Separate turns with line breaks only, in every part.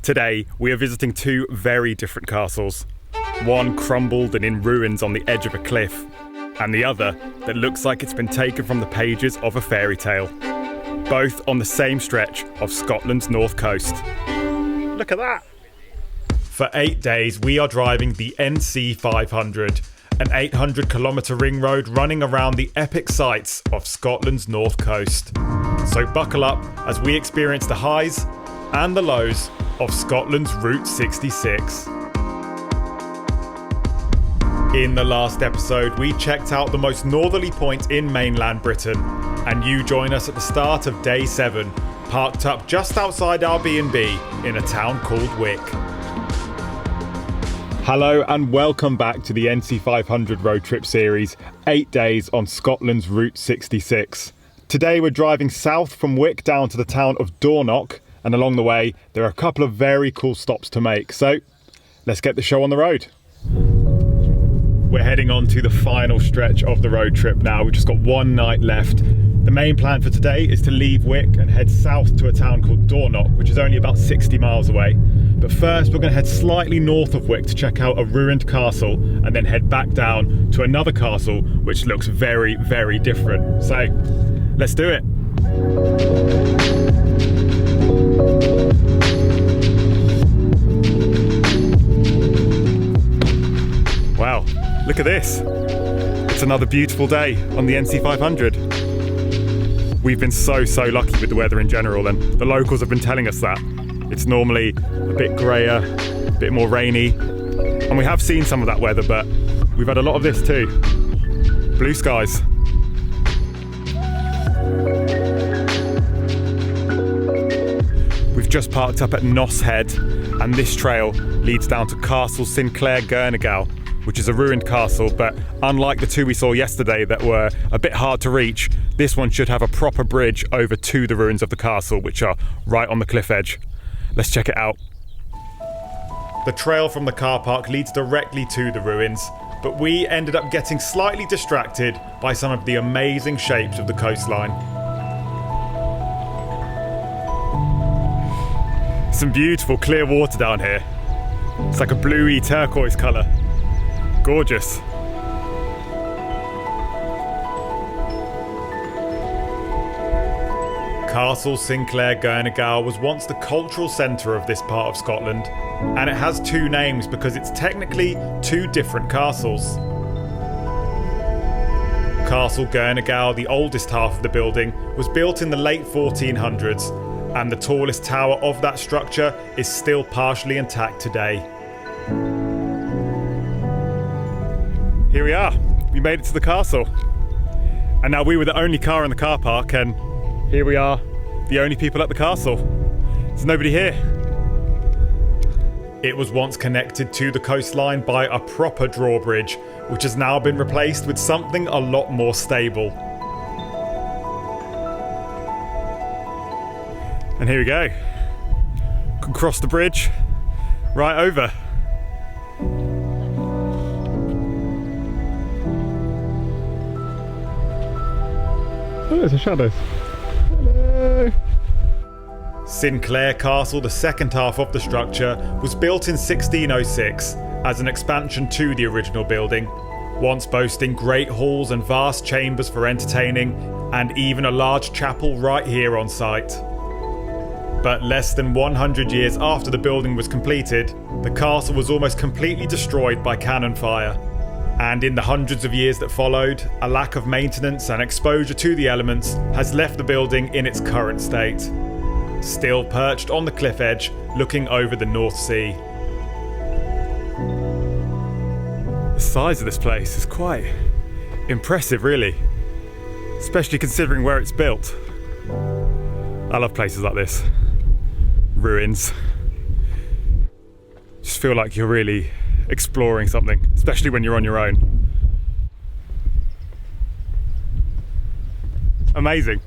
Today, we are visiting two very different castles. One crumbled and in ruins on the edge of a cliff, and the other that looks like it's been taken from the pages of a fairy tale. Both on the same stretch of Scotland's north coast. Look at that! For 8 days, we are driving the NC500, an 800-kilometre ring road running around the epic sights of Scotland's north coast. So buckle up as we experience the highs and the lows of Scotland's Route 66. In the last episode, we checked out the most northerly point in mainland Britain, and you join us at the start of day 7, parked up just outside our Bnb in a town called Wick. Hello and welcome back to the NC500 Road Trip Series, 8 days on Scotland's Route 66. Today we're driving south from Wick down to the town of Dornoch, and along the way there are a couple of very cool stops to make, so let's get the show on the road. We're heading on to the final stretch of the road trip now. We've just got one night left. The main plan for today is to leave Wick and head south to a town called Dornoch, which is only about 60 miles away. But first we're going to head slightly north of Wick to check out a ruined castle and then head back down to another castle which looks very, very different. So let's do it. Wow, look at this. It's another beautiful day on the NC500. We've been so lucky with the weather in general, and the locals have been telling us that. It's normally a bit grayer, a bit more rainy, and we have seen some of that weather, but we've had a lot of this too. Blue skies. We've just parked up at Noss Head, and this trail leads down to Castle Sinclair Girnigoe, which is a ruined castle, but unlike the two we saw yesterday that were a bit hard to reach, this one should have a proper bridge over to the ruins of the castle, which are right on the cliff edge. Let's check it out. The trail from the car park leads directly to the ruins, but we ended up getting slightly distracted by some of the amazing shapes of the coastline. Some beautiful clear water down here. It's like a bluey turquoise colour. Gorgeous. Castle Sinclair Girnigoe was once the cultural centre of this part of Scotland, and it has two names because it's technically two different castles. Castle Girnigoe, the oldest half of the building, was built in the late 1400s, and the tallest tower of that structure is still partially intact today. Here we are, we made it to the castle. And now we were the only car in the car park, and here we are, the only people at the castle. There's nobody here. It was once connected to the coastline by a proper drawbridge, which has now been replaced with something a lot more stable. And here we go. Can cross the bridge right over. Oh, there's a shadow. Hello. Sinclair Castle, the second half of the structure, was built in 1606 as an expansion to the original building, once boasting great halls and vast chambers for entertaining, and even a large chapel right here on site. But less than 100 years after the building was completed, the castle was almost completely destroyed by cannon fire. And in the hundreds of years that followed, a lack of maintenance and exposure to the elements has left the building in its current state, still perched on the cliff edge, looking over the North Sea. The size of this place is quite impressive, really, especially considering where it's built. I love places like this. Ruins. Just feel like you're really exploring something, especially when you're on your own. Amazing.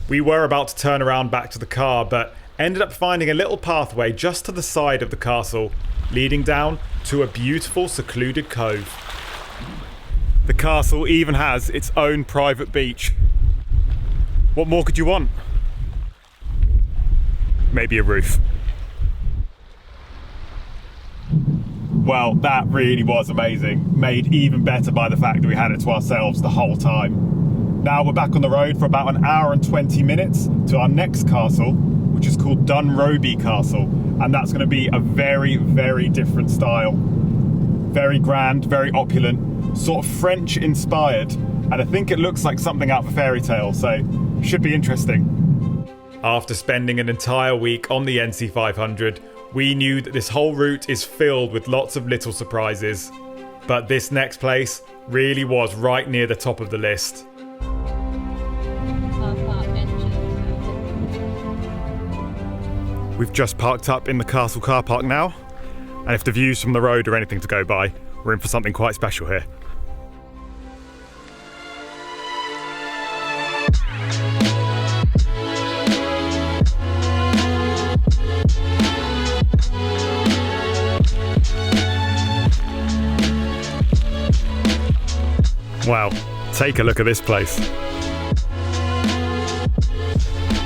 We were about to turn around back to the car, but ended up finding a little pathway just to the side of the castle, leading down to a beautiful secluded cove. The castle even has its own private beach. What more could you want? maybe a roof. Well, that really was amazing. Made even better by the fact that we had it to ourselves the whole time. Now we're back on the road for about an hour and 20 minutes to our next castle, which is called Dunrobin Castle. And that's going to be a very, very different style. Very grand, very opulent, sort of French inspired. And I think it looks like something out of a fairy tale, so should be interesting. After spending an entire week on the NC500, we knew that this whole route is filled with lots of little surprises. But this next place really was right near the top of the list. We've just parked up in the castle car park now, and if the views from the road are anything to go by, we're in for something quite special here. Wow, take a look at this place.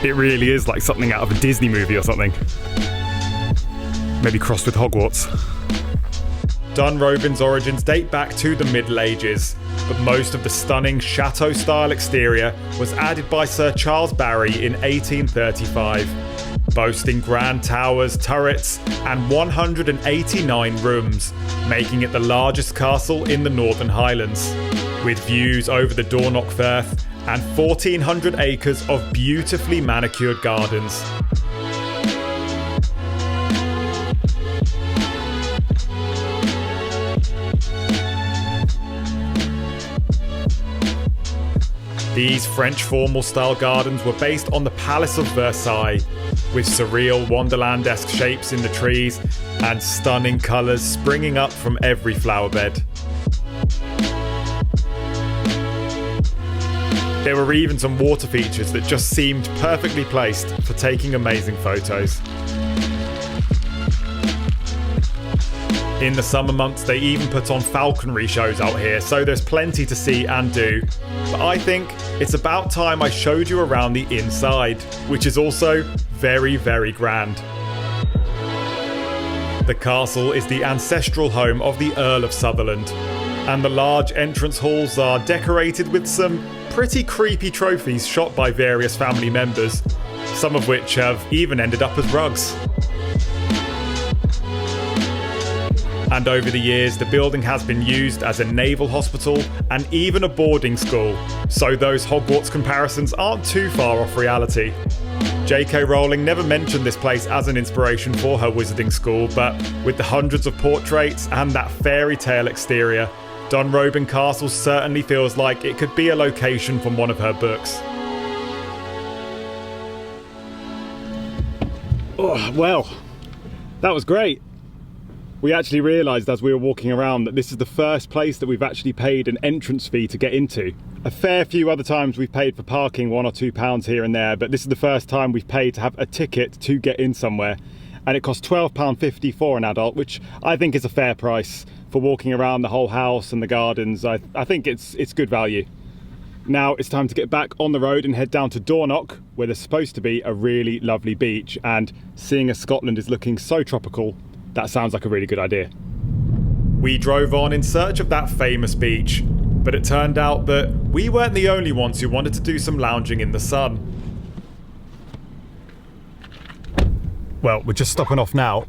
It really is like something out of a Disney movie or something. Maybe crossed with Hogwarts. Dunrobin's origins date back to the Middle Ages, but most of the stunning chateau-style exterior was added by Sir Charles Barry in 1835, boasting grand towers, turrets, and 189 rooms, making it the largest castle in the Northern Highlands, with views over the Dornoch Firth and 1,400 acres of beautifully manicured gardens. These French formal-style gardens were based on the Palace of Versailles, with surreal Wonderland-esque shapes in the trees and stunning colours springing up from every flower bed. There were even some water features that just seemed perfectly placed for taking amazing photos. In the summer months, they even put on falconry shows out here, so there's plenty to see and do. But I think it's about time I showed you around the inside, which is also very, very grand. The castle is the ancestral home of the Earl of Sutherland, and the large entrance halls are decorated with some pretty creepy trophies shot by various family members, some of which have even ended up as rugs. And over the years, the building has been used as a naval hospital and even a boarding school, so those Hogwarts comparisons aren't too far off reality. J.K. Rowling never mentioned this place as an inspiration for her wizarding school, but with the hundreds of portraits and that fairy tale exterior, Dunrobin Castle certainly feels like it could be a location from one of her books. Oh, well, that was great. We actually realised as we were walking around that this is the first place that we've actually paid an entrance fee to get into. A fair few other times we've paid for parking £1 or £2 here and there, but this is the first time we've paid to have a ticket to get in somewhere. And it costs £12.50 for an adult, which I think is a fair price for walking around the whole house and the gardens. I think it's good value. Now it's time to get back on the road and head down to Dornoch, where there's supposed to be a really lovely beach, and seeing as Scotland is looking so tropical, that sounds like a really good idea. We drove on in search of that famous beach, but it turned out that we weren't the only ones who wanted to do some lounging in the sun. Well, we're just stopping off now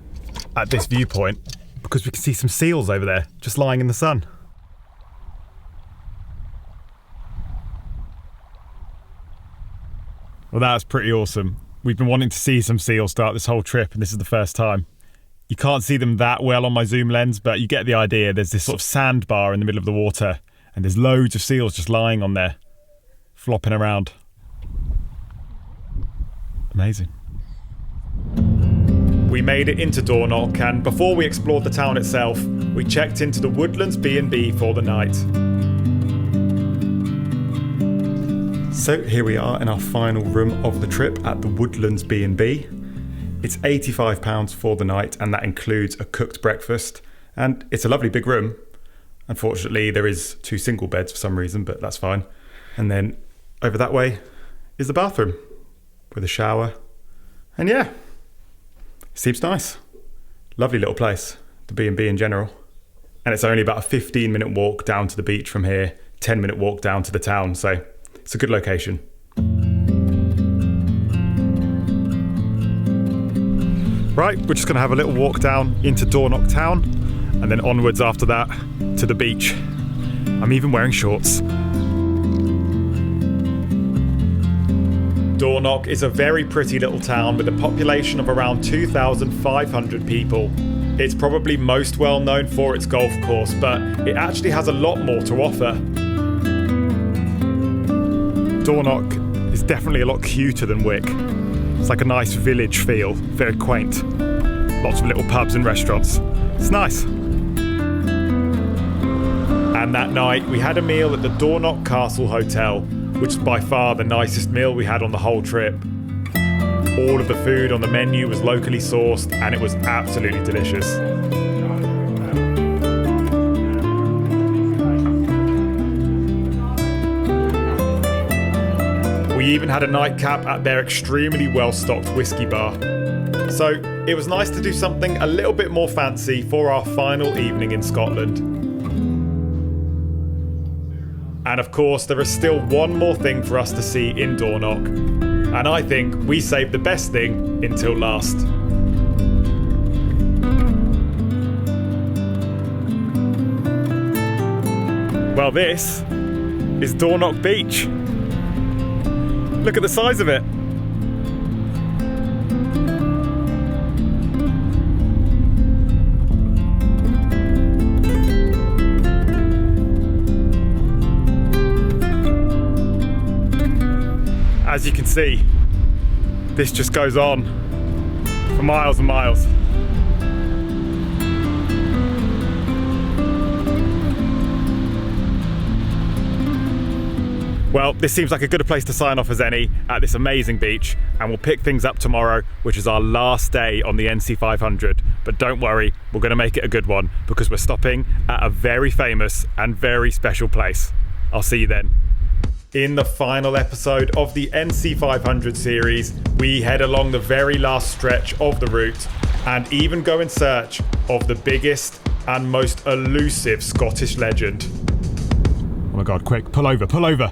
at this viewpoint because we can see some seals over there just lying in the sun. Well, that was pretty awesome. We've been wanting to see some seals throughout this whole trip, and this is the first time. You can't see them that well on my zoom lens, but you get the idea. There's this sort of sandbar in the middle of the water, and there's loads of seals just lying on there, flopping around. Amazing. We made it into Dornoch, and before we explored the town itself, we checked into the Woodlands Bnb for the night. So here we are in our final room of the trip at the Woodlands Bnb. It's £85 for the night, and that includes a cooked breakfast, and it's a lovely big room. Unfortunately, there is 2 single beds for some reason, but that's fine. And then over that way is the bathroom with a shower. And yeah, Seems nice. Lovely little place, the B&B in general. And it's only about a 15-minute walk down to the beach from here, 10-minute walk down to the town, so it's a good location. Right, we're just going to have a little walk down into Dornoch Town and then onwards after that to the beach. I'm even wearing shorts. Dornoch is a very pretty little town with a population of around 2,500 people. It's probably most well known for its golf course, but it actually has a lot more to offer. Dornoch is definitely a lot cuter than Wick. It's like a nice village feel, very quaint. Lots of little pubs and restaurants. It's nice. And that night we had a meal at the Dornoch Castle Hotel, which is by far the nicest meal we had on the whole trip. All of the food on the menu was locally sourced and it was absolutely delicious. We even had a nightcap at their extremely well-stocked whiskey bar. So it was nice to do something a little bit more fancy for our final evening in Scotland. And of course, there is still one more thing for us to see in Dornoch. And I think we saved the best thing until last. Well, this is Dornoch Beach. Look at the size of it. As you can see, this just goes on for miles and miles. Well, this seems like a good place to sign off as any at this amazing beach, and we'll pick things up tomorrow, which is our last day on the NC500. But don't worry, we're going to make it a good one because we're stopping at a very famous and very special place. I'll see you then. In the final episode of the NC500 series, we head along the very last stretch of the route and even go in search of the biggest and most elusive Scottish legend. Oh my God, quick, pull over, pull over.